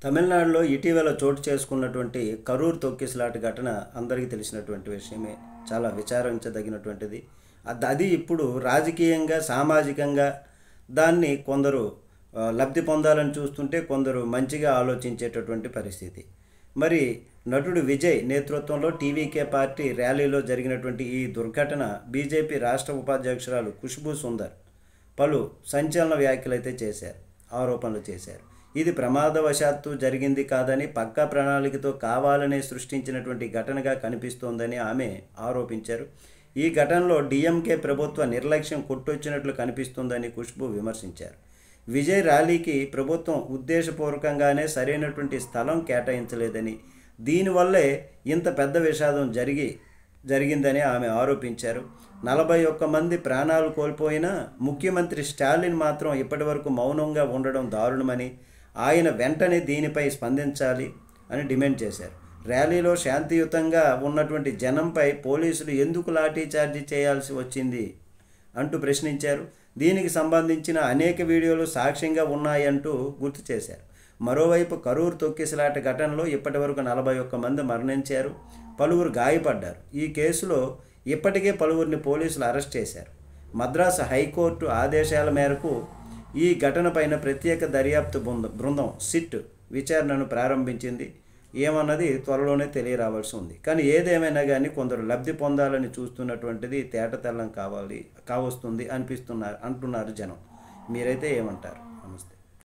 తమిళనాడులో ఇటీవల చోటు చేసుకున్నటువంటి కరూర్ తొక్కిసలాట ఘటన అందరికీ తెలిసినటువంటి విషయమే. చాలా విచారించదగినటువంటిది. అది ఇప్పుడు రాజకీయంగా, సామాజికంగా దాన్ని కొందరు లబ్ధి పొందాలని చూస్తుంటే, కొందరు మంచిగా ఆలోచించేటటువంటి పరిస్థితి. మరి నటుడు విజయ్ నేతృత్వంలో టీవీకే పార్టీ ర్యాలీలో జరిగినటువంటి ఈ దుర్ఘటన బీజేపీ రాష్ట్ర ఉపాధ్యక్షురాలు ఖుష్బూ సుందర్ పలు సంచలన వ్యాఖ్యలైతే చేశారు, ఆరోపణలు చేశారు. ఇది ప్రమాదవశాత్తు జరిగింది కాదని, పక్కా ప్రణాళికతో కావాలనే సృష్టించినటువంటి ఘటనగా కనిపిస్తోందని ఆమె ఆరోపించారు. ఈ ఘటనలో డీఎంకే ప్రభుత్వ నిర్లక్ష్యం కొట్టొచ్చినట్లు కనిపిస్తుందని ఖుష్బూ విమర్శించారు. విజయ్ ర్యాలీకి ప్రభుత్వం ఉద్దేశపూర్వకంగానే సరైనటువంటి స్థలం కేటాయించలేదని, దీనివల్లే ఇంత పెద్ద విషాదం జరిగిందని ఆమె ఆరోపించారు. 41 మంది ప్రాణాలు కోల్పోయినా ముఖ్యమంత్రి స్టాలిన్ మాత్రం ఇప్పటివరకు మౌనంగా ఉండడం దారుణమని, ఆయన వెంటనే దీనిపై స్పందించాలి అని డిమాండ్ చేశారు. ర్యాలీలో శాంతియుతంగా ఉన్నటువంటి జనంపై పోలీసులు ఎందుకు లాఠీచార్జీ చేయాల్సి వచ్చింది అంటూ ప్రశ్నించారు. దీనికి సంబంధించిన అనేక వీడియోలు సాక్ష్యంగా ఉన్నాయంటూ గుర్తు చేశారు. మరోవైపు కరూర్ తొక్కిసలాట ఘటనలో ఇప్పటివరకు 41 మంది మరణించారు, పలువురు గాయపడ్డారు. ఈ కేసులో ఇప్పటికే పలువురిని పోలీసులు అరెస్ట్ చేశారు. మద్రాసు హైకోర్టు ఆదేశాల మేరకు ఈ ఘటనపైన ప్రత్యేక దర్యాప్తు బృందం సిట్ విచారణను ప్రారంభించింది. ఏమన్నది త్వరలోనే తెలియరావాల్సి ఉంది. కానీ ఏదేమైనా కానీ కొందరు లబ్ధి పొందాలని చూస్తున్నటువంటిది తేటతెల్లం కావస్తుంది అంటున్నారు జనం. మీరైతే ఏమంటారు?